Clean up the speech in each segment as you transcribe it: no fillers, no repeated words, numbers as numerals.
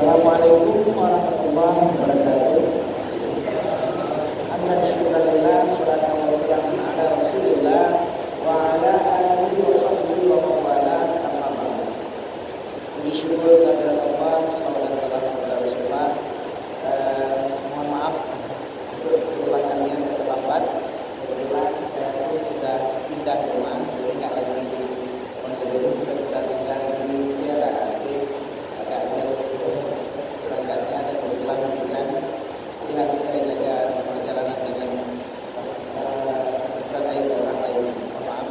Assalamualaikum warahmatullahi wabarakatuh. Alhamdulillah, salatu wassalamu ala Rasulillah wa ala alihi wa sahbihi wa mawala, amma ba'du. Puji syukur kepada Allah, salawat dan salam kepada Rasulullah. Mohon maaf untuk keterlambatannya, saya terlambat. Kebetulan saya pun sudah pindah rumah, jadi nggak lagi di Pondok, saya sudah pindah di Tiara, jadi agak jauh. Berangkatnya ada kebetulan hujan, jadi harus saya jaga perjalanan dengan seberat air orang lain. Maaf.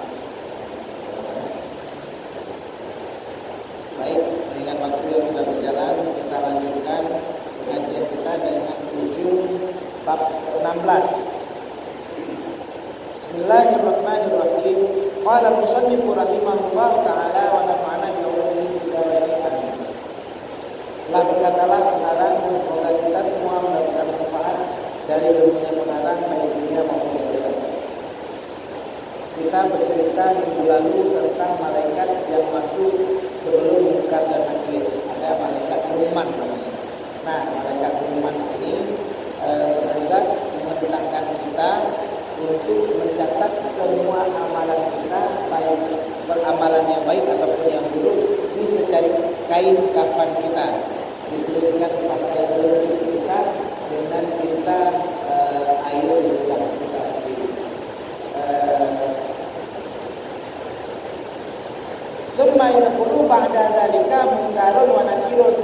Baik, dengan waktu yang sudah berjalan, kita lanjutkan pengajian kita dengan ujung bab 16. Bismillahirrahmanirrahim. Qala musannif rahimahullah ta'ala wa nafa'ana bi ulumuhi fid dharain amin. Telah berkatalah pengarang dan semoga kita semua mendapatkan manfaat dari ilmunya pengarang baik dunia maupun akhirat. Kita bercerita minggu lalu tentang malaikat yang masuk sebelum Munkar dan Nakir. Ada malaikat pengumuman namanya. Nah, malaikat pengumuman ini bertugas memerintahkan kita untuk mencatat semua amalan kita, baik beramalan yang baik ataupun yang buruk, di secari kain kafan kita. Dituliskan pakai telunjuk kita dengan tinta air yang telah kita sendiri. Tsumma yaqulu ba'da dzalika munkarun wa nakirun.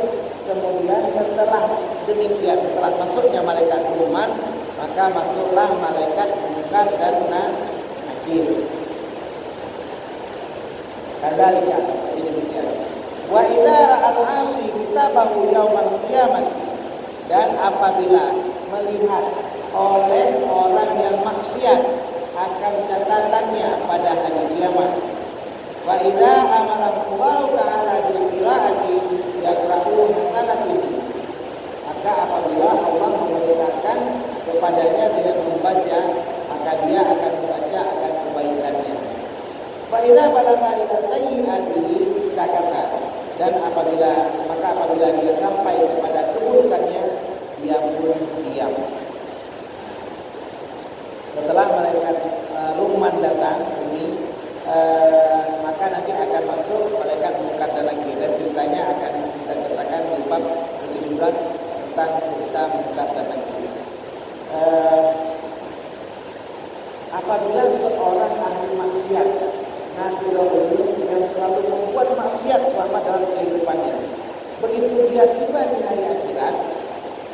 Kemudian setelah demikian, setelah masuknya malaikat pengumuman, maka masuklah malaikat munkar dan nakir. Kadzalika, seperti demikian. Wa idza ra'al 'asi kitabahu yaumal qiyamah, dan apabila melihat oleh orang yang maksiat akan catatannya pada hari kiamat. Wa idza amara Allah ta'ala bil qiraati yaqra'u hasanatihi, maka apabila Allah memerintahkan kepadanya dengan membaca, maka dia akan membaca akan kebaikannya. Fa idza balagha ila sayyi'atihi sakata, dan apabila dia sampai kepada keburukannya, dia pun diam. Setelah malaikat Ruhman datang ini, maka nanti akan masuk malaikat Munkar dan Nakir, dan ceritanya akan kita ceritakan di bab 17 tentang cerita Munkar dan Nakir. Apabila seorang ahli maksiat, nasirul yang selalu membuat maksiat selama dalam kehidupannya, begitu dia tiba di hari akhirat,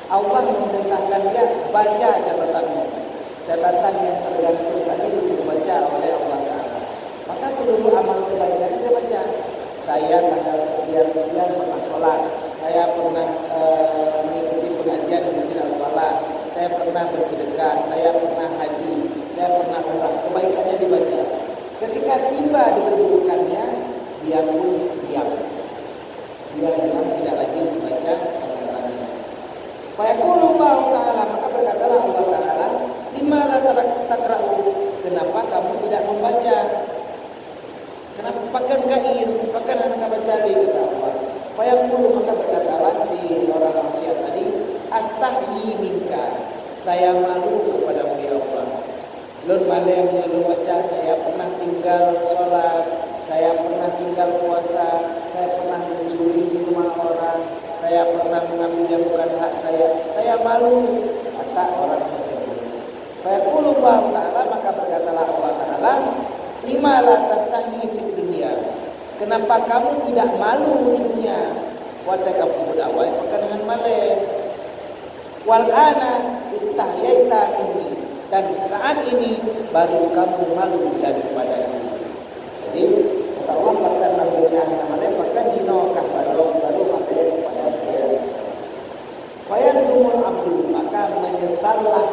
Allah memerintahkan dia baca catatanmu. Catatan yang tergantung tadi disuruh baca oleh Allah Ta'ala. Maka seluruh amal kebaikan dia baca. Saya tanggal sekian pernah sholat, saya pernah mengikuti pengajian di Masjid Al-Falah, saya pernah bersedekah, saya pernah haji, saya pernah umrah. Kebaikannya dibaca. Ketika tiba di keburukannya, dia pun diam. Dia diam, tidak lagi membaca catatannya. Fa yaqulu Allah Ta'ala, maka berkatalah Allah Ta'ala, lima la takra'u, kenapa kamu tidak membaca? Kenapa pakai kain, pakai anak baca di kata Allah. Fa yaqulu, maka berkatalah si orang maksiat tadi, astahyi minka, saya malu kepadamu ya Allah. Lun malamnya lu baca, saya pernah tinggal sholat, saya pernah tinggal puasa, saya pernah mencuri di rumah orang, saya pernah mengambil yang bukan hak saya malu, kata orang tersebut. Fayaqulu Allah Ta'ala, maka berkatalah Allah Ta'ala, lima la tastahi fid dunya, kenapa kamu tidak malu di dunia? Wata kamu berdakwah maka dengan malu. Wal ana istahyaita inni, dan saat ini baru kamu malu daripadaku. Jadi kata Allah, bahkan lagunya namanya bahkan jinokah baru ada kepada saya. Fayandumul abdu, maka menyesallah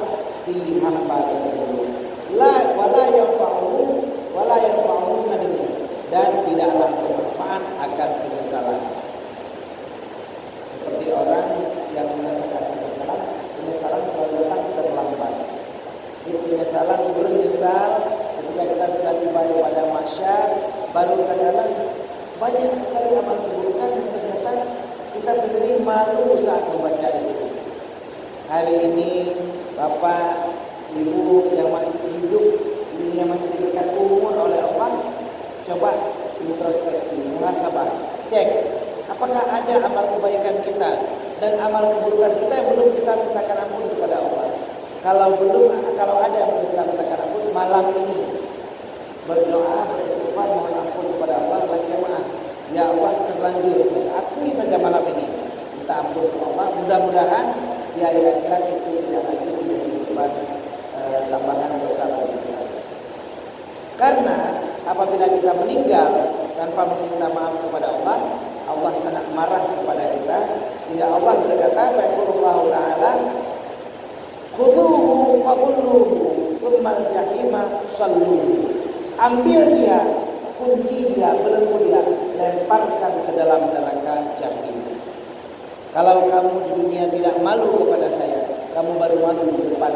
si hamba tersebut. Wala yanfa'u nadimu, dan tidaklah bermanfaat akan penyesalan. Seperti orang yang merasakan penyesalan selalu datang terlambat. Penyesalan menyesal ketika kita sudah tiba pada mahsyar, baru kadang-kadang banyak sekali amal keburukan yang ternyata kita sendiri malu saat membaca itu. Hari ini Bapak, Ibu yang masih hidup, ini yang masih diberikan umur oleh Allah, coba introspeksi, muhasabah, cek apakah ada amal kebaikan kita dan amal keburukan kita yang belum kita mintakan ampun kepada Allah. Kalau ada yang belum kita mintakan ampun, malam ini berdoa, beristighfar, mohon ampun kepada Allah, baca maaf. Ya Allah, terlanjur saya akui saja malam ini, minta ampun sama Allah. Mudah-mudahan di hari akhirat itu tidak lagi menjadi beban tambahan dosa bagi kita. Karena apabila kita meninggal tanpa meminta maaf kepada Allah, Allah sangat marah kepada kita, sehingga Allah berkata, "Faqulullahu ta'ala, khudhuhu faqulluhu, tsummal jahima salluhu." Ambil dia, kunci dia, belenggu dia, lemparkan ke dalam neraka jahim. Kalau kamu di dunia tidak malu kepada saya, kamu baru malu di depan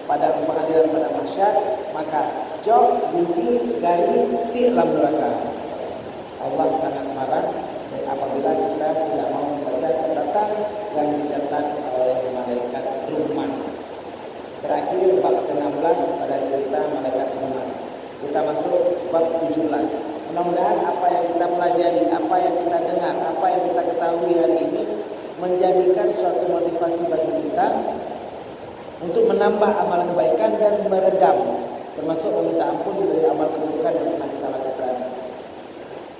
pada pengadilan pada mahsyar, maka jok, kunci, gali di dalam neraka. Allah sangat marah dan apabila kita tidak mau membaca catatan yang dicatat oleh malaikat Rahman. Terakhir bab ke-16 pada cerita malaikat Rahman. Kita masuk bab 17. Mudah-mudahan apa yang kita pelajari, apa yang kita dengar, apa yang kita ketahui hari ini menjadikan suatu motivasi bagi kita untuk menambah amal kebaikan dan meredam, termasuk meminta ampun dari amal keburukan yang pernah kita lakukan.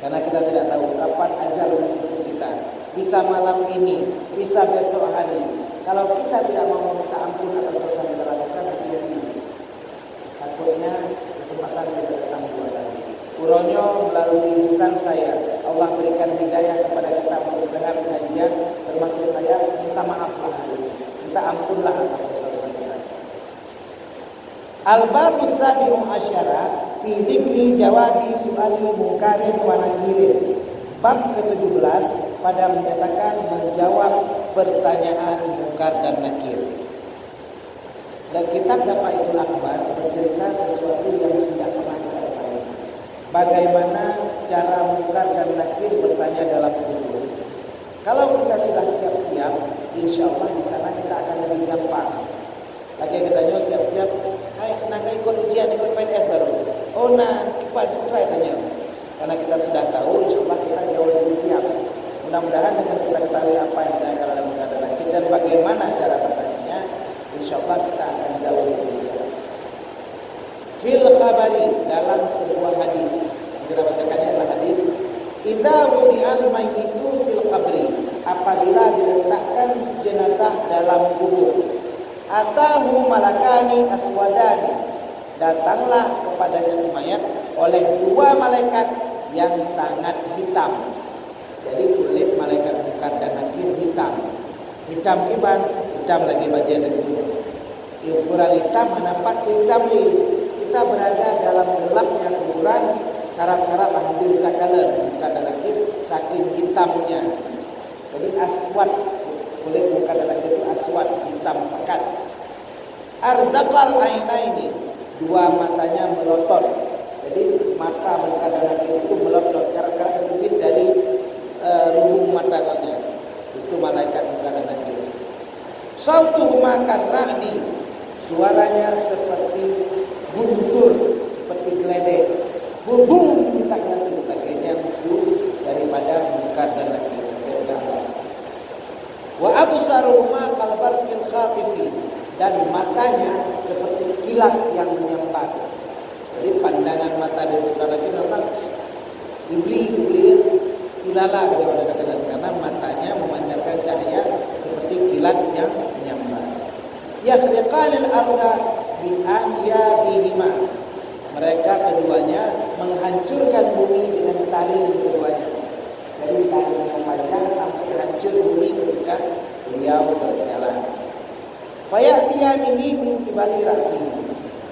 Karena kita tidak tahu kapan ajal menjemput kita. Bisa malam ini, bisa besok hari. Kalau kita tidak mau meminta ampun atas dosa yang kita lakukan, hati-hati. Takutnya kesempatan tidak datang dua kali. Uronyo melalui lisan saya, Allah berikan hidayah kepada kita untuk mendengar pengajian, termasuk saya, minta maaflah hari ini, minta ampunlah atas dosa-dosa kita. Al-Babu Sabi'u Asyara fi dzikri jawabi su'ali munkarin wa nakirin. Bab ke-17 pada menyatakan menjawab pertanyaan munkar dan nakir. Dan kitab Dafa'idul Akbar bercerita sesuatu yang tidak pernah kita ketahui. Bagaimana cara munkar dan nakir bertanya dalam kubur. Kalau kita sudah siap-siap, insya Allah di sana kita akan lebih gampang. Lagi katanya siap-siap, hai nak ikut ujian, ikut PNS baru. Oh nah, cepat try tanya. Karena kita sudah tahu, insya Allah kita jauh lebih siap. Mudah-mudahan dengan kita ketahui apa yang ditanyakan oleh munkar dan nakir dan bagaimana cara bertanya, insya Allah kita akan jauh lebih siap. Fil khabari, dalam sebuah hadis, kita bacakannya adalah hadis, idza wudi'al mayyitu fil qabri, apabila diletakkan jenazah dalam kubur, atahu malakani aswadani, datanglah kepadanya si mayat oleh dua malaikat yang sangat hitam. Jadi kulit malaikat munkar dan nakir hitam. Hitam kiban, hitam lagi bagian itu. Ukuran hitam menampak hitam di kita berada dalam gelapnya kuburan, karap-karap hadir color muka dan nakir saking hitamnya. Jadi aswad, kulit muka dan nakir itu aswad, hitam pekat. Arzaqal ainaini, dua matanya melotot. Jadi mata muka dan nakir itu melotot, karap-karap mungkin dari lubung matanya. Itu malaikat muka dan nakir. Sautuhuma karra'ni, suaranya seperti guntur, seperti geledek. Bubung kita ganti bagainya musuh daripada munkar dan nakir. Wa absaruhuma kalbarqil khatifi, dan matanya seperti kilat yang menyambar. Jadi pandangan mata dari munkar dan nakir memang iblis silala karena matanya memancarkan cahaya seperti kilat yang menyambar. Yahriqanil arda bi anyabihima, mereka keduanya menghancurkan bumi dengan taring keduanya. Jadi taring yang panjang sampai hancur bumi ketika beliau berjalan. Fayatiyanihi min qibali ra'sihi,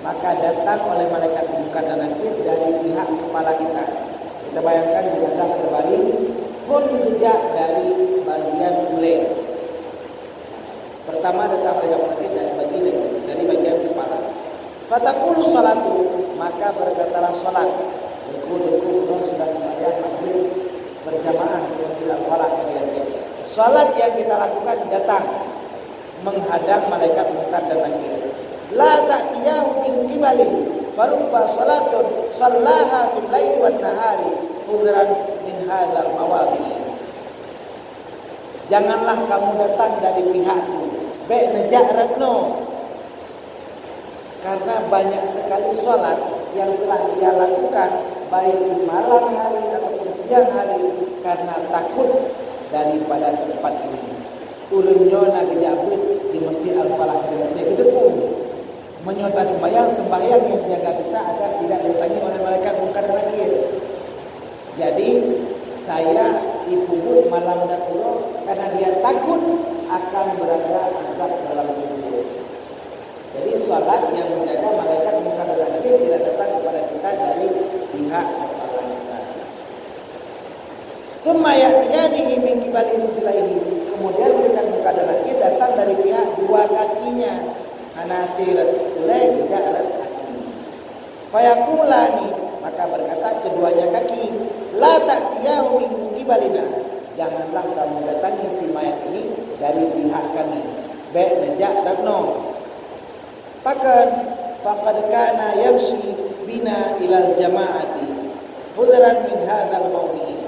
maka datang oleh malaikat munkar dan nakir dari pihak kepala kita. Kita bayangkan jenazah terbaring pun jejak dari bagian mulut. Pertama datang malaikat nakir dari bagian kepala. Fataqulu salatu, maka berkatalah salat. Sudah sembahyang maghrib berjamaah dengan silat falah di Aceh. Salat yang kita lakukan datang menghadang malaikat munkar dan nakir. La ta'tiyahu min qibali farubba salatun sallaha fil laili wan nahari udran min hadzal mawadhi. Janganlah kamu datang dari pihakku baik najaratno, karena banyak sekali salat yang telah dia lakukan baik di malam hari ataupun siang hari karena takut daripada tempat ini. Ulunnya nak kejabut di Masjid Al-Falah di Aceh Gedepung menyota sembahyang yang jaga kita agar tidak ditangi oleh malaikat munkar dan nakir. Jadi saya ikut malam dan pulau karena dia takut akan berada azab dalam kubur. Jadi salat yang menjaga malaikat munkar dan nakir tidak datang kepada kita dari pihak kepala kita. Tsumma ya'tiyanihi min qibali rijlaihi. Kemudian malaikat munkar dan nakir datang dari pihak dua kakinya. Anasir ulai jarat kaki. Fayaqulani, maka berkata keduanya kaki, la ta'tiyahu min qibalina. Janganlah kamu datangi si mayat ini dari pihak kami. Baik najak radno. Pakan faqad kana yamshi bina ilal jamaati hudran min hadzal mawdi'i.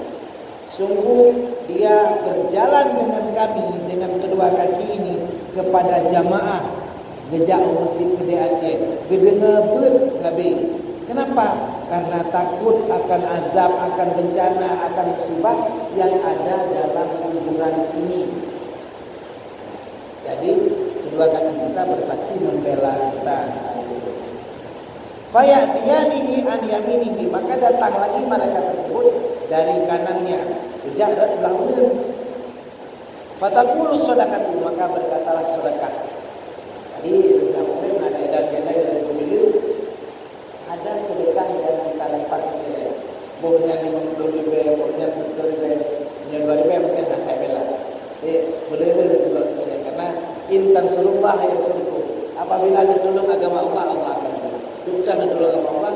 Sungguh dia berjalan dengan kami dengan kedua kaki ini kepada jamaah gejak masjid Gede Aceh. Gedenga bet gabe. Kenapa? Karena takut akan azab, akan bencana, akan musibah yang ada dalam kuburan ini. Jadi kedua kaki kita bersaksi membela kita saat itu. Fayatiyanihi an yaminihi, maka datang lagi malaikat tersebut dari kanannya, gejak dan belakang. Fataqulu shadaqatu, maka berkatalah sedekah. Tadi Islam ada edar celai dari pemilu, ada sedekah yang kita lempar ke celai. Bohnya 50.000, bohnya 70.000, bohnya 2.000 mungkin hantai bela. Boleh itu celok celai karena intan surullah yang suruh. Apabila ditolong agama Allah, Allah akan tolong. Sudah ditolong agama Allah,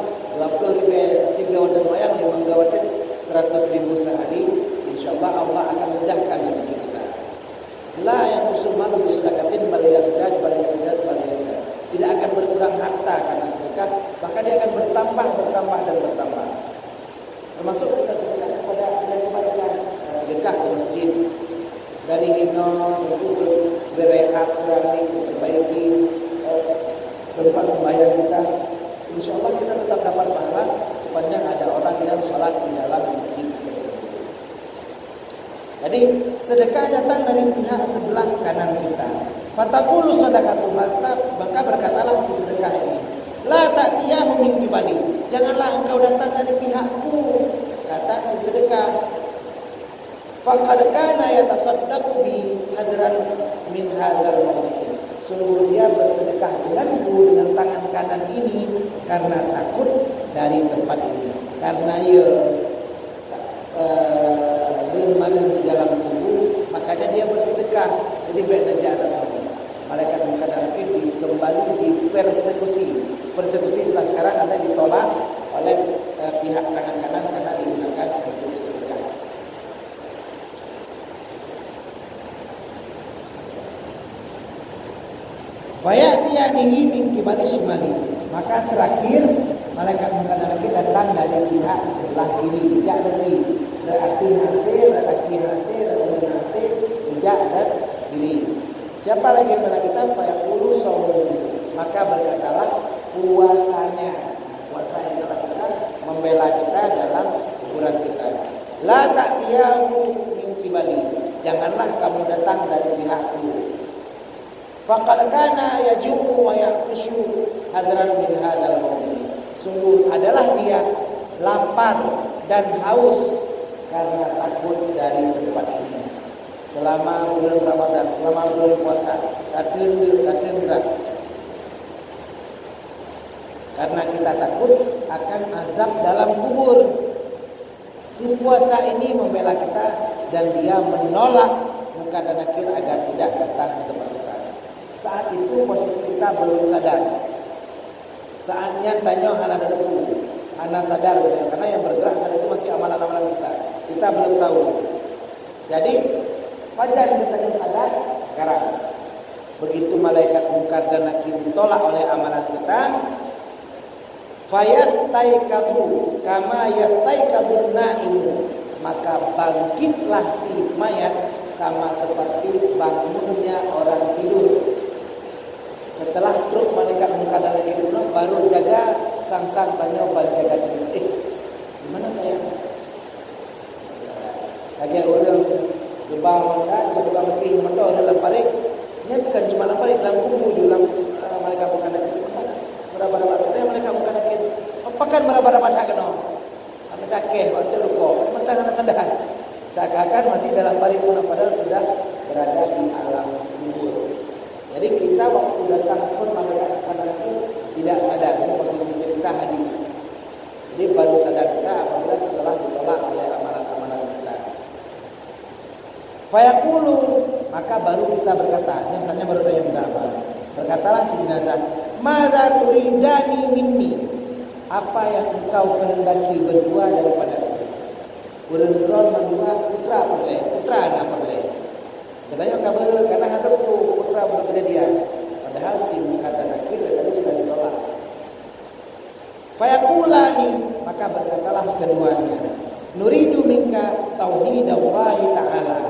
20.000 sigawat dan wayang 5 gawat 100.000 sehari, insyaallah Allah akan mudahkan rezeki kita. La yang musulman bisedekatin baliyasdad. Tidak akan berkurang harta karena sedekah, bahkan dia akan bertambah dan bertambah. Termasuk kita sedekah kepada kebaikan, sedekah ke masjid dari hino untuk berehat, berani, memperbaiki tempat sembahyang kita. Insyaallah kita tetap dapat pahala sepanjang ada orang yang sholat di dalam masjid tersebut. Jadi sedekah datang dari pihak sebelah kanan kita. Fataqulu shadaqatu, maka berkatalah si sedekah ini, la ta'tiyahu min qibali. Janganlah engkau datang dari pihakku, kata si sedekah. Faqad kana yatasaddaqu bi hadran min hadzal mawdi'. Sungguh dia bersedekah denganku dengan tangan kanan ini karena takut dari tempat ini. Karena ia marin di dalam tubuh, makanya dia bersedekah. Jadi baik najak malaikat munkar dan nakir kembali dipersekusi. Persekusi setelah sekarang ada ditolak oleh pihak tangan kanan karena digunakan untuk sedekah. Wayatiyanihi min qibali shimali, maka terakhir malaikat munkar dan nakir datang dari pihak sebelah kiri, bijak dari laki nasir, bijak dan kiri. Siapa lagi yang membela kita? Fayaqulu shawmu, maka berkatalah puasanya. Puasa yang telah kita membela kita dalam kuburan kita. La ta'tiyahu min qibali, janganlah kamu datang dari pihakku. Faqad kana yaju'u wa yaqshu hadran min hadzal mawdi'. Sungguh adalah dia lapar dan haus karena takut dari tempat ini. Selama bulan Ramadan, selama bulan puasa, tatendra. Karena kita takut akan azab dalam kubur. Si puasa ini membela kita dan dia menolak munkar dan nakir agar tidak datang ke tempat kita. Saat itu posisi kita belum sadar. Saatnya tanya anak dulu, anak sadar karena yang bergerak saat itu masih amalan-amalan kita. Kita belum tahu. Jadi Wajar ditanya sadar sekarang. Begitu malaikat mungkar dan nakir ditolak oleh amalan kita, fayastaikadu kama yastaikadun naimu, maka bangkitlah si mayat sama seperti bangunnya orang tidur. Setelah truk malaikat mungkar dan nakir itu baru jaga sang tanya jaga tidur. Gimana saya? Lagi orang lebah maka lebah mati maka dalam parik. Ini bukan cuma dalam parik, dalam kubu dalam malaikat mungkar dan nakir. Berapa-berapa kita malaikat mungkar dan nakir. Apakan berapa-berapa tak kena? Kami dakeh waktu rukuk. Mentang anak sadar. Seakan-akan masih dalam paripurna padahal sudah berada di alam kubur. Jadi kita waktu datang pun malaikat mungkar dan nakir tidak sadar. Ini posisi cerita hadis. Jadi baru sadar kita apabila setelah ditolak oleh amalan-amalan kita. Fayaqulu, maka baru kita berkata, biasanya baru ada yang berkata. Berkatalah si jenazah, "Madza turidani minni?" Apa yang engkau kehendaki berdua daripada aku? Urang berdua putra boleh, putra apa boleh? Katanya kabar karena ada putra berkejadian. Padahal si mungkar dan nakir tadi sudah ditolak. Fayaqulani, maka berkatalah keduanya, "Nuridu minka tauhidallahi ta'ala."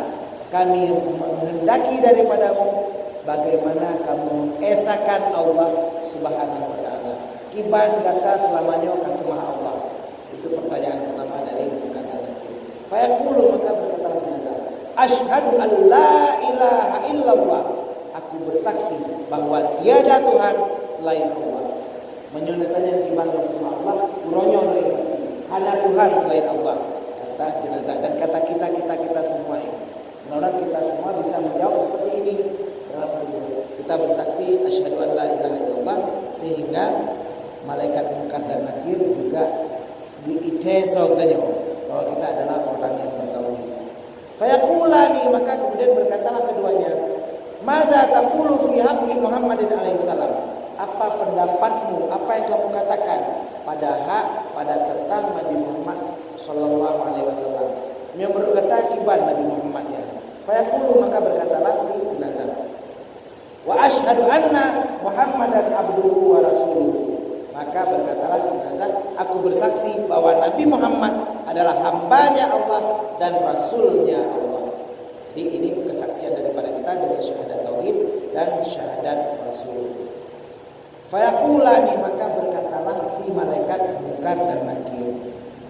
Kami menghendaki daripadamu bagaimana kamu mengesahkan Allah Subhanahu wa taala. Kiban kata selamanya kasemah Allah. Itu pertanyaan pertama dari mungkar dan nakir. Fayaqulu, maka berkatalah jenazah, "Asyhadu an la ilaha illallah." Aku bersaksi bahwa tiada Tuhan selain Allah. Menyunatkannya kiban kasemah Allah, uronyo dari saksi. Ada Tuhan selain Allah. Kata jenazah dan kata kita semua ini. Menurut kita semua bisa menjawab seperti ini. Kita bersaksi asyhadu an la ilaha illallah, sehingga malaikat mungkar dan nakir juga diitesok bahwa kita adalah orang yang bertauhid. Fayaqulani, maka kemudian berkatalah keduanya, "Madza taqulu fi haqqi Muhammadin alaihi salam?" Apa pendapatmu, apa yang kamu katakan pada tentang Nabi Muhammad sallallahu alaihi wasallam? Yang berkata kibar Nabi Muhammad ya. Fayaqulu, maka berkatalah si jenazah, "Wa asyhadu anna Muhammadan abduhu wa rasuluhu." Maka berkatalah si jenazah, aku bersaksi bahwa Nabi Muhammad adalah hambanya Allah dan rasulnya Allah. Jadi ini kesaksian daripada kita dengan syahadat tauhid dan syahadat rasul. Fayaqulani, maka berkatalah si malaikat mungkar dan nakir,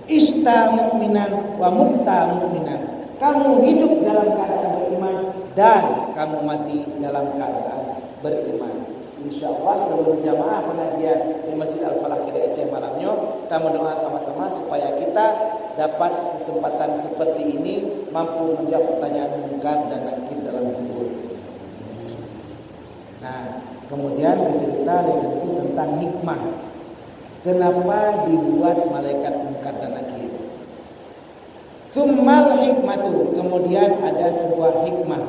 "Ista mu'minan wa mutta mu'minan." Kamu hidup dalam keadaan beriman dan kamu mati dalam keadaan beriman. Insyaallah seluruh jamaah pengajian di Masjid Al-Falah di Aceh malamnya kita berdoa sama-sama supaya kita dapat kesempatan seperti ini mampu menjawab pertanyaan mungkar dan nakir dalam kubur. Nah, kemudian bercerita lagi tentang hikmah. Kenapa dibuat malaikat mungkar dan nakir? Tsummal hikmatu, kemudian ada sebuah hikmah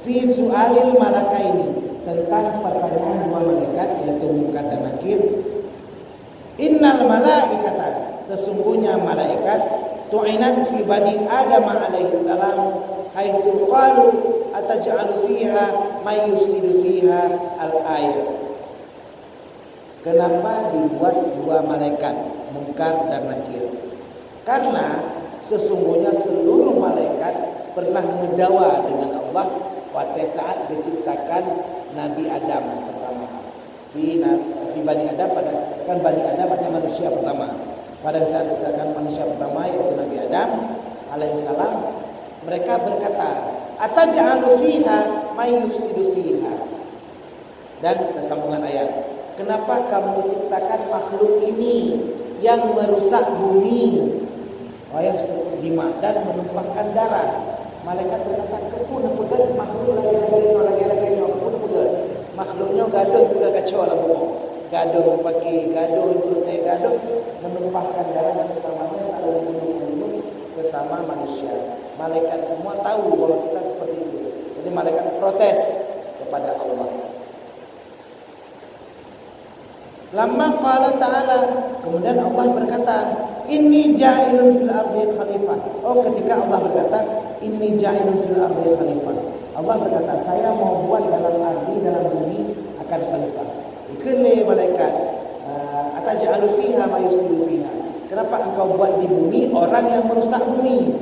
fi su'alil malakaini, tentang pertanyaan dua malaikat yaitu mungkar dan nakir. Innal malaikata, sesungguhnya malaikat tu'inat fi bani Adam alaihi salam haitsu qalu ataj'alu fiha may yufsidu fiha al-air. Kenapa dibuat dua malaikat mungkar dan nakir? Karena sesungguhnya seluruh malaikat pernah mendawa dengan Allah pada saat diciptakan Nabi Adam pertama. Fi Bani Adam, pada kan Bani Adam artinya manusia pertama. Pada saat diciptakan manusia pertama yaitu Nabi Adam alaihissalam, mereka berkata, "Ataj'alu fiha may yufsidu fiha." Dan kesambungan ayat, kenapa kamu ciptakan makhluk ini yang merusak bumi? Wayaf sedima dan menumpahkan darah. Malaikat berkata, "Kepun pegel makhluk lagi makhluknya gaduh juga kacau lah bohong. Gaduh pakai gaduh menumpahkan darah sesamanya, saling membunuh sesama manusia." Malaikat semua tahu bahwa kita seperti itu. Jadi malaikat protes kepada Allah. Lamma qala ta'ala, kemudian Allah berkata, inni ja'ilun fil ardi khalifah. Oh, ketika Allah berkata inni ja'ilun fil ardi khalifah, Allah berkata saya mau buat dalam bumi akan khalifah. Ikele malaikat ataj'alu fiha ma yufsidu fiha. Kenapa engkau buat di bumi orang yang merusak bumi?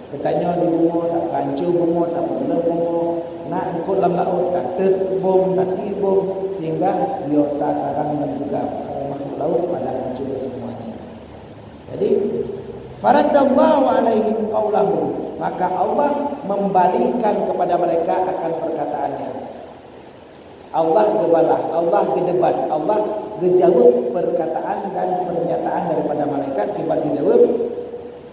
Katanya di bumi tak hancur bumi, tak benar bumi, nak ikut dalam laut tak terbom, tak tibom, sehingga biota karang dan juga makhluk laut pada hancur semuanya. Jadi faradallahu alaihim qaulahu, maka Allah membalikkan kepada mereka akan perkataannya. Allah gebalah, Allah gedebat, Allah gejawab perkataan dan pernyataan daripada malaikat tiba dijawab.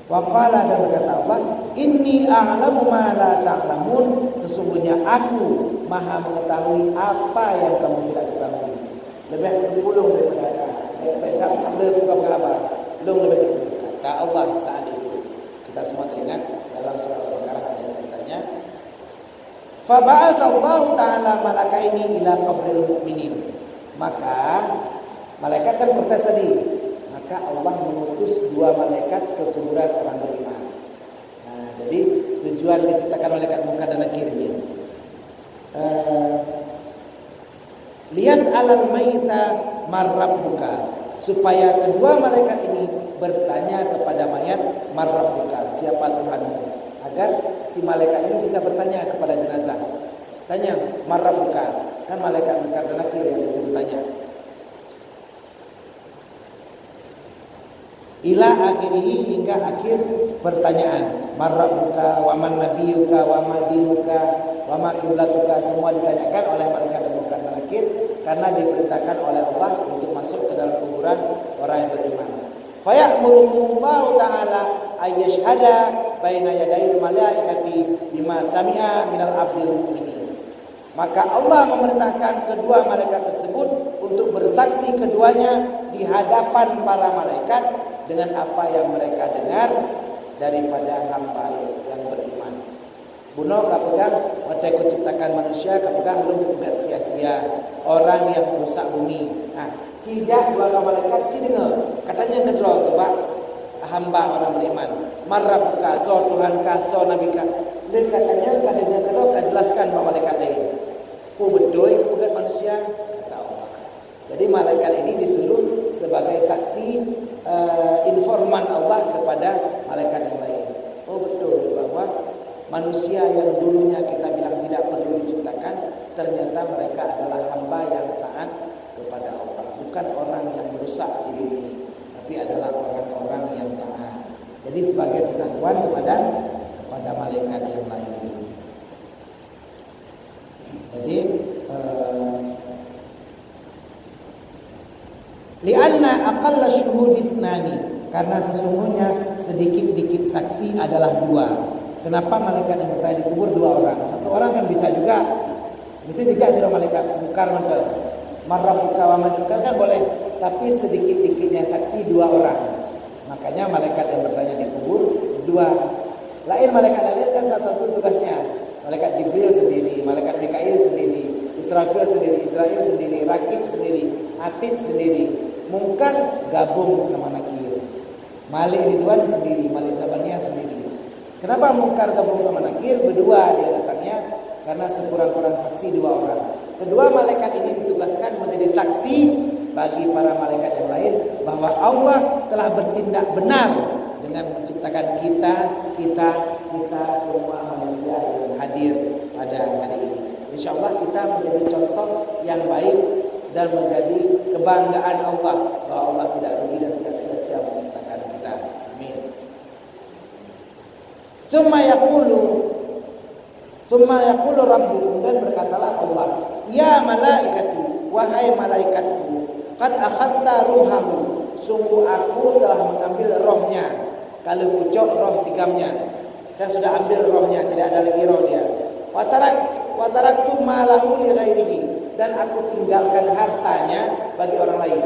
Wa qala, dan berkata Allah, inni a'lamu ma la ta'lamun, sesungguhnya aku maha mengetahui apa yang kamu tidak ketahui. Lebih berpulung daripada tak ada bukan kabar. Belum lebih kata Allah saat itu. Kita semua teringat dalam surah Al-Baqarah ada ceritanya. Fa ba'atha Allah ta'ala malakaini ila qabril mu'minin. Maka malaikat kan protes tadi. Maka Allah mengutus 2 malaikat ke kuburan orang beriman. Nah, jadi tujuan diciptakan malaikat munkar dan nakir ini. Liyas alal mayyita marrabbuka, supaya kedua malaikat ini bertanya kepada mayat, marrabbuka, siapa Tuhanmu, agar si malaikat ini bisa bertanya kepada jenazah. Tanya marrabbuka, kan malaikat munkar dan nakir yang disuruh tanya. Ila akhirih, hingga akhir pertanyaan. Marrabbuka wa man nabiyuka wa ma dinuka wa ma qiblatuka, semua ditanyakan oleh malaikat munkar dan nakir karena diperintahkan oleh Allah untuk masuk ke dalam kuburan orang yang beriman. Fa ya'murullahu ta'ala ayyashhada baina yadayil malaikati bima sami'a minal abdil mu'minin. Maka Allah memerintahkan kedua malaikat tersebut untuk bersaksi keduanya di hadapan para malaikat dengan apa yang mereka dengar daripada hamba yang beriman. Buno kapegang mereka ciptakan manusia, kapegang belum juga sia-sia orang yang merusak bumi. Nah, cijak 2 malaikat dengar katanya ngedro kebak hamba orang beriman. Marrabbuka, so Tuhan ka, so Nabi ka. Dia katanya kadang kalau jelaskan sama malaikat lain. Ku bedoy pegat manusia kata Allah. Jadi malaikat ini disuruh sebagai saksi informan Allah kepada malaikat yang lain. Oh betul bahwa manusia yang dulunya kita bilang tidak perlu diciptakan, ternyata mereka adalah hamba yang taat kepada Allah, bukan orang yang merusak di bumi, tapi adalah orang-orang yang taat. Jadi sebagai pengakuan kepada malaikat yang lain. Jadi li'anna aqalla syuhuditnani, karena sesungguhnya sedikit-dikit saksi adalah 2. Kenapa malaikat yang bertanya dikubur 2 orang? 1 orang kan bisa juga. Mesti dijak diri malaikat mungkar mungkar. Marrabbuka wa man munkar kan boleh, tapi sedikit-dikitnya saksi 2 orang. Makanya malaikat yang bertanya dikubur 2. Lain malaikat lain kan satu tugasnya. Malaikat Jibril sendiri, malaikat Mikail sendiri, Israfil sendiri, Israel sendiri, Rakib sendiri, Atid sendiri, Munkar gabung sama Nakir, Malik Ridwan sendiri, Malik Zabaniyah sendiri. Kenapa Munkar gabung sama Nakir? Berdua dia datangnya karena sekurang-kurang saksi 2 orang. Kedua malaikat ini ditugaskan menjadi saksi bagi para malaikat yang lain bahwa Allah telah bertindak benar dengan menciptakan kita semua manusia yang hadir pada hari ini. InsyaAllah kita menjadi contoh yang baik dan menjadi kebanggaan Allah bahwa Allah tidak rugi dan tidak sia-sia menciptakan kita. Amin. Tsumma yaqulu rabbukum, dan berkatalah Allah, ya malaikati, wahai malaikatku, qad akhadta ruhahu, sungguh aku telah mengambil rohnya. Kalau pucuk roh sigamnya, saya sudah ambil rohnya, tidak ada lagi roh dia. Wa taraktu ma lahu li ghairihi, dan aku tinggalkan hartanya bagi orang lain.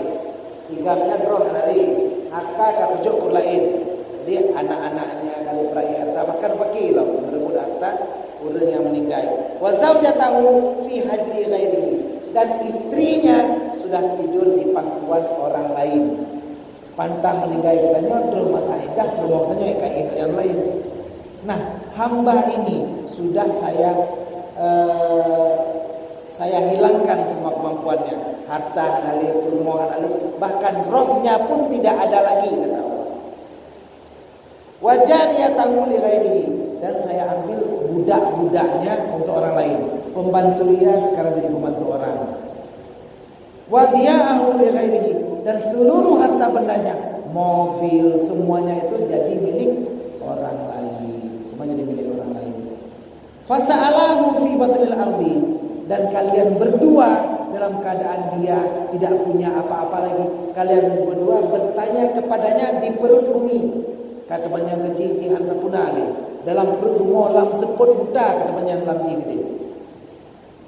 Sigamnya roh dari harta ka pucuk lain. Jadi anak-anaknya kali perai harta makan pakai lah berebut harta orang yang meninggal. Wa zaujatahu fi hajri ghairihi, dan istrinya sudah tidur di pangkuan orang lain. pantang meninggai katanya terus masa idah rumah katanya kayak yang lain. Nah, hamba ini sudah saya hilangkan semua kemampuannya, harta alih, perumahan alih, bahkan rohnya pun tidak ada lagi kata Allah. Wajariyatahu li ghairihi, dan saya ambil budak-budaknya untuk orang lain. Pembantu dia sekarang jadi pembantu orang. Wadiya'ahu li ghairihi, dan seluruh harta bendanya, mobil, semuanya itu jadi milik orang lain. Semuanya jadi milik orang lain. Fasa'alahu fi batnil ardi, dan kalian berdua dalam keadaan dia tidak punya apa-apa lagi, kalian berdua bertanya kepadanya di perut bumi. Kata banyak kejijihan punale dalam perut bumi lam seput buta, kata banyak lam gede.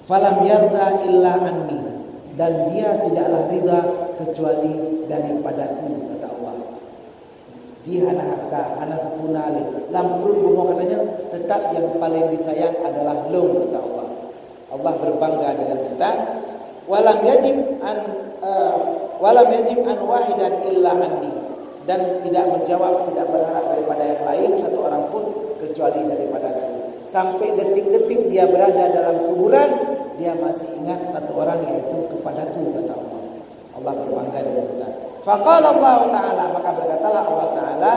Falam yarda illa anni, dan dia tidaklah ridha kecuali daripadaku, kata Allah. Jihana harta hana punale lam perut bumi, katanya tetap yang paling disayang adalah lum, kata Allah. Allah berbangga dengan kita. Walam yajib an wahidan illa anni, dan tidak menjawab, tidak berharap daripada yang lain satu orang pun kecuali daripada aku. Sampai detik-detik dia berada dalam kuburan, dia masih ingat satu orang, yaitu kepadaku, kata Allah. Allah berbangga dengan kita. Faqala Allah Ta'ala, maka berkatalah Allah Ta'ala,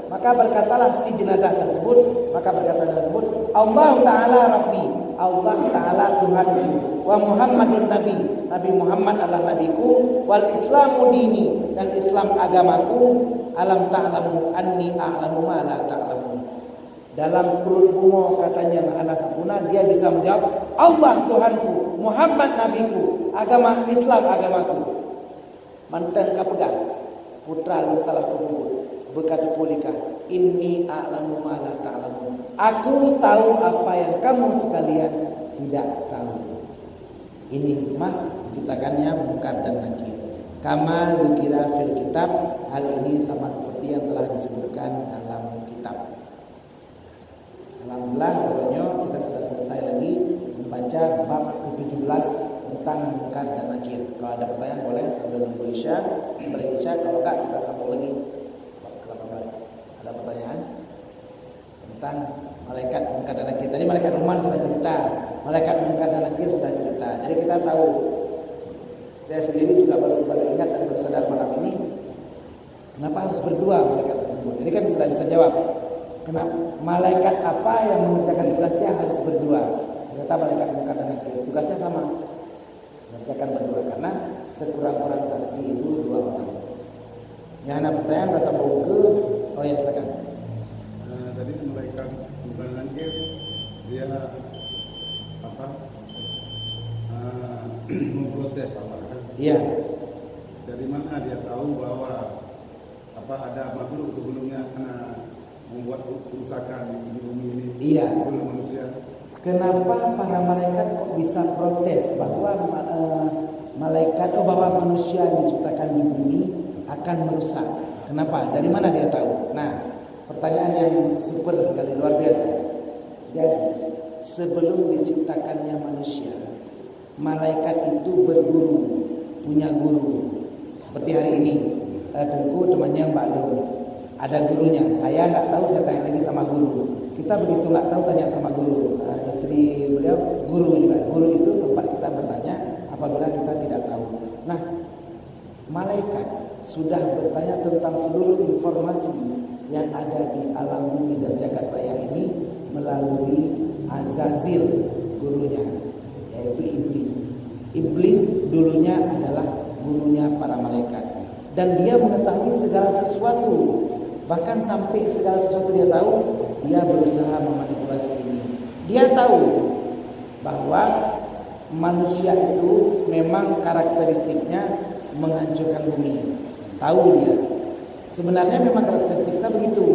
maka berkatalah si jenazah tersebut, Allah Ta'ala Rabbi, Allah Ta'ala Tuhanku, wa Muhammadun Nabi, Nabi Muhammad adalah nabiku, wal Islamu dini, dan Islam agamaku, alam ta'lamu anni a'lamu ma la ta'lamu. Dalam perut bungo katanya Anas Abuna, dia bisa menjawab Allah Tuhanku, Muhammad nabiku, agama Islam agamaku. Mantang kapegang putra lu salah kubur berkata pulika, inni a'lamu ma la ta'lamun, aku tahu apa yang kamu sekalian tidak tahu. Ini hikmah diciptakannya Munkar dan Nakir. Kama dzikra fil kitab, hal ini sama seperti yang telah disebutkan dalam kitab. Alhamdulillah, pokoknya kita sudah selesai lagi membaca bab ke-17 tentang Munkar dan Nakir. Kalau ada pertanyaan boleh sambil nunggu Isya, kalau enggak kita sambung lagi bab ke-18. Ada pertanyaan tentang malaikat Munkar dan Nakir? Tadi malaikat Rahman sudah cerita, malaikat Munkar dan Nakir sudah cerita. Jadi kita tahu. Saya sendiri juga baru ingat dan bersadar malam ini, kenapa harus berdua malaikat tersebut. Jadi kan sudah bisa jawab. Kenapa malaikat apa yang mengerjakan tugasnya harus berdua? Ternyata malaikat Munkar dan Nakir tugasnya sama, mengerjakan berdua, karena sekurang-kurang saksi itu 2 orang. Yang ada pertanyaan rasa buku, oh ya silakan. Tadi malaikat Munkar dan Nakir dia memprotes apa kan? Iya. Dari mana dia tahu bahwa ada makhluk sebelumnya kena membuat kerusakan di bumi ini? Iya. Sebelum manusia. Kenapa para malaikat kok bisa protes bahwa bahwa manusia yang diciptakan di bumi akan merusak? Kenapa? Dari mana dia tahu? Nah, pertanyaan yang super sekali, luar biasa. Jadi, sebelum diciptakannya manusia, malaikat itu berguru, punya guru. Seperti hari ini, Tengku temannya Mbak Lu, ada gurunya. Saya nggak tahu, saya tanya lagi sama guru. Kita begitu nggak tahu tanya sama guru. Istri beliau guru juga. Guru itu tempat kita bertanya apabila kita tidak tahu. Nah, malaikat sudah bertanya tentang seluruh informasi yang ada di alam bumi dan jagat raya ini melalui Azazil, gurunya, yaitu iblis. Iblis dulunya adalah gurunya para malaikat, dan dia mengetahui segala sesuatu, bahkan sampai segala sesuatu dia tahu. Dia berusaha memanipulasi ini. Dia tahu bahwa manusia itu memang karakteristiknya menghancurkan bumi. Tahu dia. Sebenarnya memang karakteristiknya begitu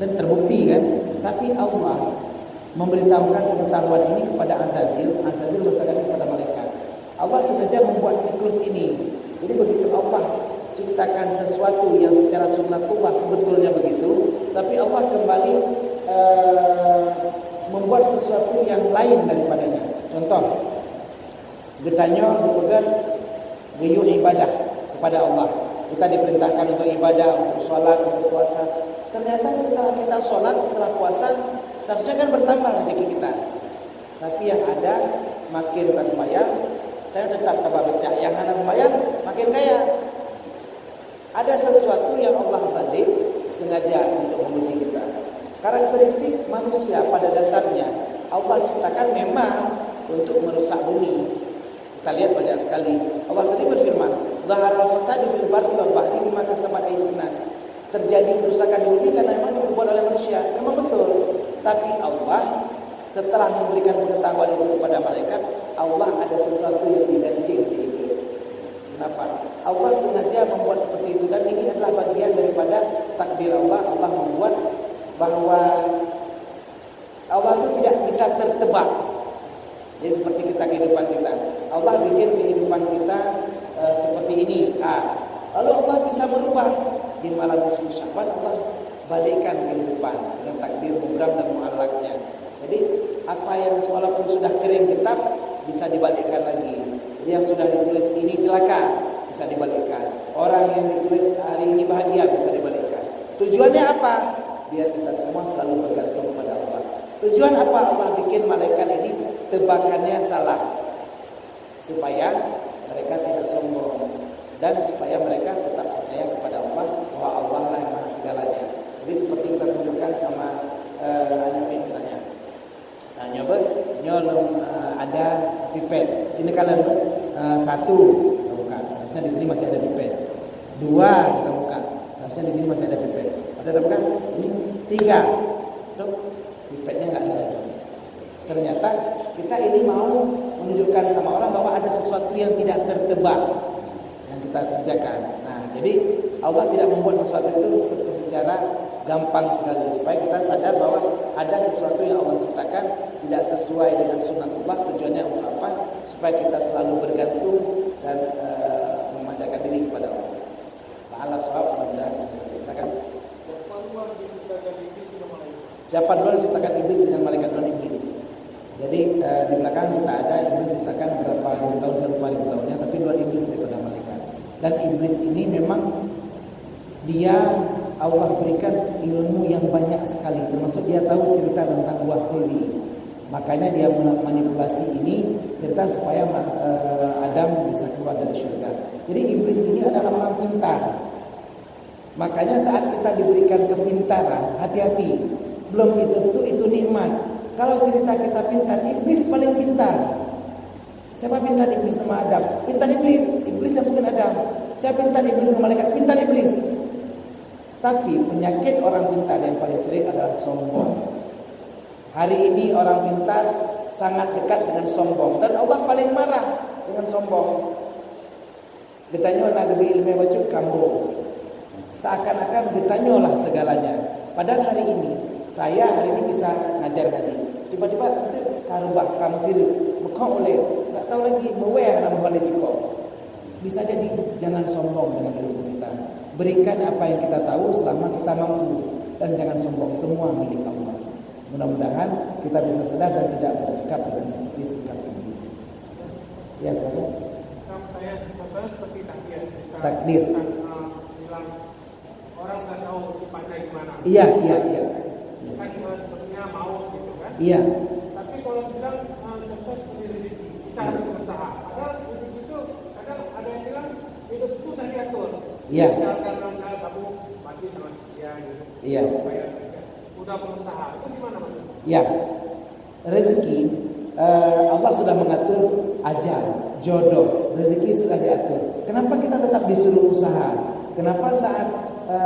dan terbukti kan. Tapi Allah memberitahukan pengetahuan ini kepada Azazil. Azazil berkata kepada malaikat. Allah sengaja membuat siklus ini. Jadi begitu Allah ciptakan sesuatu yang secara sunnatullah sebetulnya begitu, tapi Allah kembali membuat sesuatu yang lain daripadanya. Contoh, Bertanya dipegang guyuk ibadah kepada Allah. Kita diperintahkan untuk ibadah, untuk sholat, untuk puasa. Ternyata setelah kita sholat, setelah puasa, seharusnya kan bertambah rezeki kita. Tapi yang ada makin kita sembahyang, saya tetap tambah becak. Yang hana sembahyang makin kaya. Ada sesuatu yang Allah balik sengaja untuk menguji kita. Karakteristik manusia pada dasarnya Allah ciptakan memang untuk merusak bumi. Kita lihat banyak sekali. Allah sendiri berfirman, "Dhaharal fasadu fil barri wal bahri bima kasabat aydin nas." Terjadi kerusakan di bumi karena memang dibuat oleh manusia. Memang betul. Tapi Allah setelah memberikan pengetahuan itu kepada malaikat, Allah ada sesuatu yang diganjil di itu. Kenapa? Allah sengaja membuat seperti itu, dan ini adalah bagian daripada takdir Allah. Allah membuat bahwa Allah itu tidak bisa tertebak. Jadi seperti kehidupan kita. Allah bikin kehidupan kita seperti ini. Lalu Allah bisa merubah di malam nisfu Sya'ban. Allah balikkan kehidupan dengan takdir mugram dan mu'allaknya. Jadi apa yang walaupun sudah kering kitab bisa dibalikkan lagi. Jadi yang sudah ditulis ini celaka bisa dibalikkan. Orang yang ditulis hari ini bahagia bisa dibalikkan. Tujuannya apa? Biar kita semua selalu bergantung kepada Allah. Tujuan apa Allah bikin malaikat ini? Tebakannya salah, supaya mereka tidak sombong dan supaya mereka tetap percaya kepada Allah bahwa Allah lah yang maha segalanya. Jadi seperti kita tunjukkan sama anak misalnya. Nah, nyoba ada pipet. Sini kalian satu kita buka. Seharusnya di sini masih ada pipet. Dua kita buka. Seharusnya di sini masih ada pipet. Ada bukan? Ini tiga. Tuh, pipetnya nggak ada lagi. Ternyata kita ini mau menunjukkan sama orang bahwa ada sesuatu yang tidak tertebak yang kita kerjakan. Nah, jadi Allah tidak membuat sesuatu itu secara gampang sekali, supaya kita sadar bahwa ada sesuatu yang Allah ciptakan tidak sesuai dengan sunnatullah. Tujuannya untuk apa? Supaya kita selalu bergantung dan memanjakan diri kepada Allah. Allah SWT mudah-mudahan bisa dibiasakan. Siapa duluan diciptakan iblis dengan malaikat non iblis? Jadi di belakang kita ada iblis diciptakan berapa ribu tahun, 1.000 tahunnya, tapi luar iblis daripada malaikat. Dan iblis ini memang dia Allah berikan ilmu yang banyak sekali, termasuk dia tahu cerita tentang buah khuldi. Makanya dia manipulasi ini cerita supaya Adam bisa keluar dari surga. Jadi iblis ini adalah orang pintar. Makanya saat kita diberikan kepintaran, hati-hati. Belum itu nikmat. Kalau cerita kita pintar, iblis paling pintar. Siapa pintar? Iblis sama Adam. Pintar iblis, iblis yang bukan Adam. Siapa pintar? Iblis sama malaikat. Pintar iblis. Tapi penyakit orang pintar yang paling sering adalah sombong. Hari ini orang pintar sangat dekat dengan sombong, dan Allah paling marah dengan sombong. Ditanya nak gebi ilmu bacuk kamu. Seakan-akan ditanyalah segalanya. Padahal hari ini saya bisa ngajar ngaji. Tiba-tiba karubah kamu sendiri, bekau oleh tak tahu lagi mewah nama boleh ciko. Bisa jadi jangan sombong dengan ilmu kita. Berikan apa yang kita tahu selama kita mampu, dan jangan sombong, semua milik Allah. Mudah-mudahan kita bisa sadar dan tidak bersikap dengan seperti sikap iblis. Ya, silakan. Saya seperti takdir. Bilang orang nggak tahu sifatnya gimana. Iya. Kan sepertinya mau gitu kan. Iya. Tapi kalau bilang contoh seperti rezeki, kita harus berusaha. Padahal rezeki itu kadang ada yang bilang hidup itu udah diatur. Iya. Kadang kamu mati sama sekian gitu. Iya. Udah berusaha. Itu gimana maksudnya? Ya. Rezeki Allah sudah mengatur ajal, jodoh, rezeki sudah diatur. Kenapa kita tetap disuruh usaha? Kenapa saat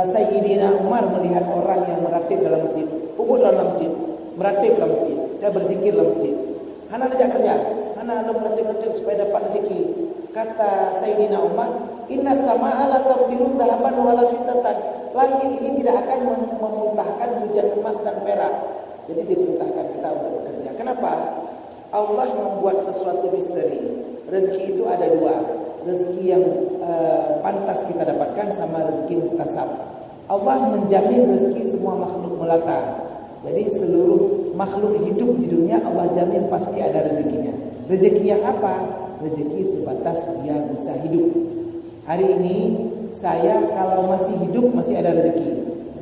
Sayyidina Umar melihat orang yang meratib dalam masjid, ubud dalam masjid, meratib dalam masjid, saya berzikir dalam masjid, hana ajak kerja, hana lo meratib supaya dapat rezeki. Kata Sayyidina Umar, inna sama'a la tamtiru dhahaban wala fiddatan. Langit ini tidak akan memuntahkan hujan emas dan perak. Jadi diperintahkan kita untuk bekerja. Kenapa? Allah membuat sesuatu misteri. Rezeki itu ada dua. Rezeki yang pantas kita dapatkan sama rezeki muktasab. Allah menjamin rezeki semua makhluk melata. Jadi seluruh makhluk hidup di dunia Allah jamin pasti ada rezekinya. Rezeki yang apa? rezeki sebatas dia bisa hidup. Hari ini saya kalau masih hidup masih ada rezeki.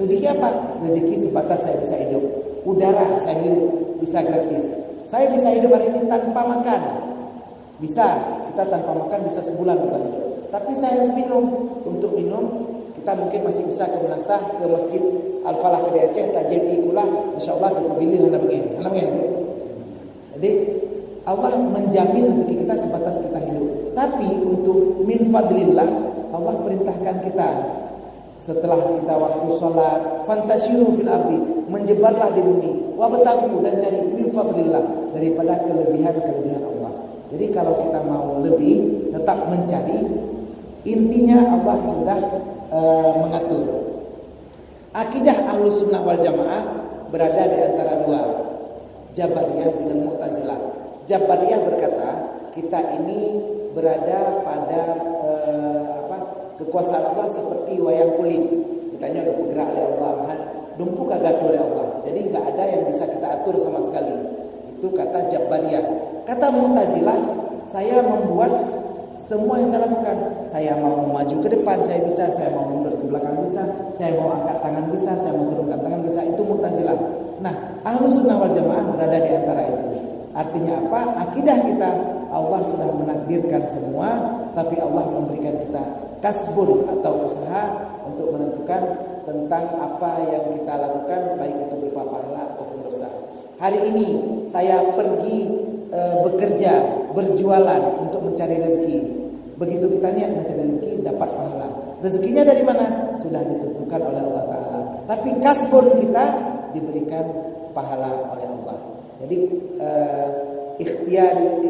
Rezeki apa? Rezeki sebatas saya bisa hidup. Udara saya hidup bisa gratis. Saya bisa hidup hari ini tanpa makan. Bisa, kita tanpa makan bisa sebulan kita hidup. Tapi saya harus minum. Untuk minum kita mungkin masih bisa ke Menasah, ke Masjid Al-Falah ke Aceh, tajib ikulah, insyaAllah kita pilih hana begini. Jadi Allah menjamin rezeki kita sebatas kita hidup. Tapi untuk min fadlillah, Allah perintahkan kita setelah kita waktu sholat, fantashiru fil ardi, menyebarlah di bumi, wabtaghu, dan cari min fadlillah, daripada kelebihan-kelebihan Allah. Jadi kalau kita mau lebih, tetap mencari. Intinya Allah sudah mengatur. Akidah Ahlus Sunnah wal Jamaah berada di antara dua, Jabariyah dengan Mu'tazilah. Jabariyah berkata kita ini berada pada kekuasaan Allah seperti wayang kulit. Katanya udah bergerak oleh Allah, dumpu kagak oleh Allah. Jadi nggak ada yang bisa kita atur sama sekali. Itu kata Jabariyah. Kata Mu'tazilah, saya membuat semua yang saya lakukan. Saya mau maju ke depan, saya bisa. Saya mau mundur ke belakang, bisa. Saya mau angkat tangan, bisa. Saya mau turunkan tangan, bisa. Itu Mu'tazilah. Nah, Ahlus Sunnah wal Jamaah berada di antara itu. Artinya apa? Akidah kita, Allah sudah menakdirkan semua, tapi Allah memberikan kita kasbun atau usaha untuk menentukan tentang apa yang kita lakukan, baik itu berupa pahala ataupun dosa. Hari ini saya pergi bekerja, berjualan untuk mencari rezeki. Begitu kita niat mencari rezeki, dapat pahala. Rezekinya dari mana? Sudah ditentukan oleh Allah Ta'ala. Tapi kasbun kita diberikan pahala oleh Allah. Jadi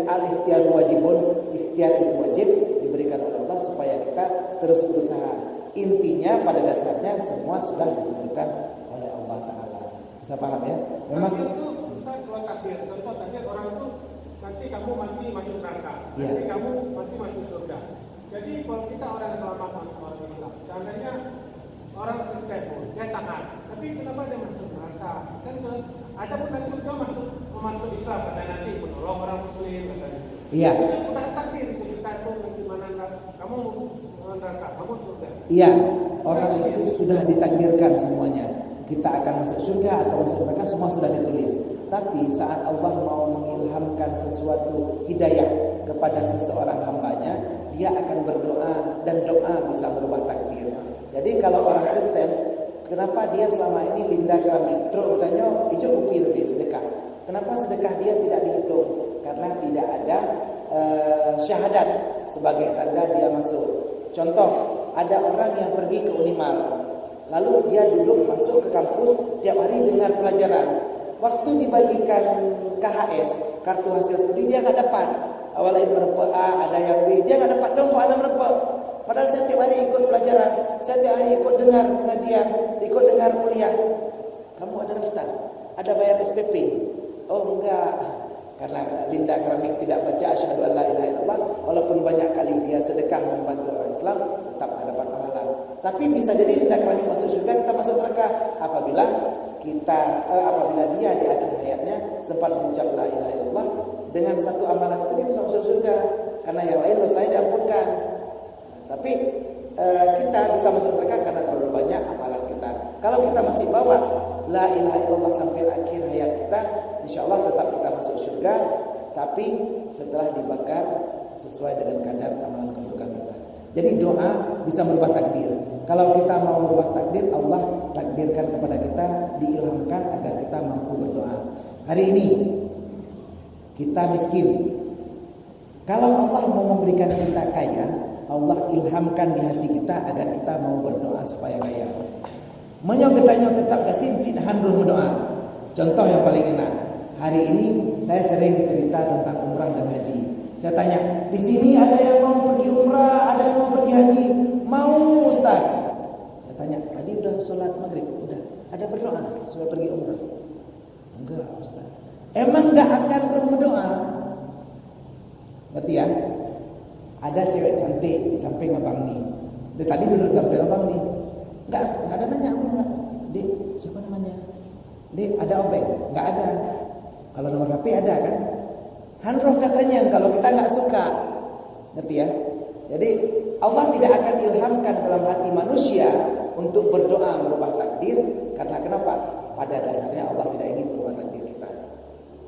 al-ikhtiyar wajibun, ikhtiar itu wajib diberikan oleh Allah supaya kita terus berusaha. Intinya pada dasarnya semua sudah ditentukan oleh Allah Ta'ala. Bisa paham ya? Memang itu Ustaz soal takdir. Contoh takdir orang itu nanti kamu mati masuk neraka, nanti kamu mati masuk surga. Jadi kalau kita orang selamat masuk orang Islam, seandainya orang Kristen pun dia taat, tapi kenapa dia masuk neraka? Kan ada pun nanti juga masuk Islam, karena nanti menolong orang Muslim katanya. iya. Itu sudah takdir kita itu nanti mana kamu neraka, kamu surga. Iya, orang itu sudah ditakdirkan semuanya. Kita akan masuk surga atau masuk neraka, semua sudah ditulis. Tapi saat Allah mau mengilhamkan sesuatu hidayah kepada seseorang hambanya, dia akan berdoa, dan doa bisa berubah takdir. Jadi kalau orang Kristen, kenapa dia selama ini linda keramik, terus bertanya hijau upi lebih sedekah? Kenapa sedekah dia tidak dihitung? Karena tidak ada syahadat sebagai tanda dia masuk. Contoh, ada orang yang pergi ke Unimar, lalu dia duduk masuk ke kampus, tiap hari dengar pelajaran. Waktu dibagikan KHS, kartu hasil studi, dia nggak dapat. Awalnya merepek A, ada yang B, dia nggak dapat dong kok ada merepek. Padahal saya tiap hari ikut pelajaran, saya tiap hari ikut dengar pengajian, ikut dengar kuliah. Kamu ada daftar, ada bayar SPP? Oh enggak, karena linda keramik tidak baca asyhadu an la ilaha illallah, walaupun banyak kali dia sedekah membantu orang Islam, tetap tidak dapat pahala. Tapi bisa jadi linda keramik masuk surga, kita masuk neraka apabila dia di akhir hayatnya sempat mengucap la ilaha illallah, dengan satu amalan itu dia bisa masuk surga, karena yang lain dosanya diampunkan. Tapi kita bisa masuk neraka karena terlalu banyak amalan kita. Kalau kita masih bawa la ilaha illallah sampai akhir hayat kita, insyaallah tetap kita masuk surga, tapi setelah dibakar sesuai dengan kadar amalan keburukan kita. Jadi doa bisa merubah takdir. Kalau kita mau merubah takdir, Allah takdirkan kepada kita, diilhamkan agar kita mampu berdoa. Hari ini kita miskin. Kalau Allah mau memberikan kita kaya, Allah ilhamkan di hati kita agar kita mau berdoa supaya kaya. Menyogetanya tetap gasin sinhan ruh berdoa. Contoh yang paling enak. Hari ini saya sering cerita tentang umrah dan haji. Saya tanya, di sini ada yang mau pergi umrah, ada yang mau pergi haji? Mau Ustaz? Saya tanya, tadi udah sholat maghrib? Udah. Ada berdoa supaya pergi umrah? Enggak Ustaz. Emang enggak akan perlu berdoa? Berarti ya? Ada cewek cantik di samping abang nih. Dia tadi duduk di samping abang nih. Enggak ada nanya aku enggak. Dek, siapa namanya? Dek, ada obeng? Enggak ada. Kalau nomor HP ada kan? Hanroh katanya, kalau kita nggak suka, Ngerti ya? Jadi Allah tidak akan ilhamkan dalam hati manusia untuk berdoa merubah takdir, karena kenapa? Pada dasarnya Allah tidak ingin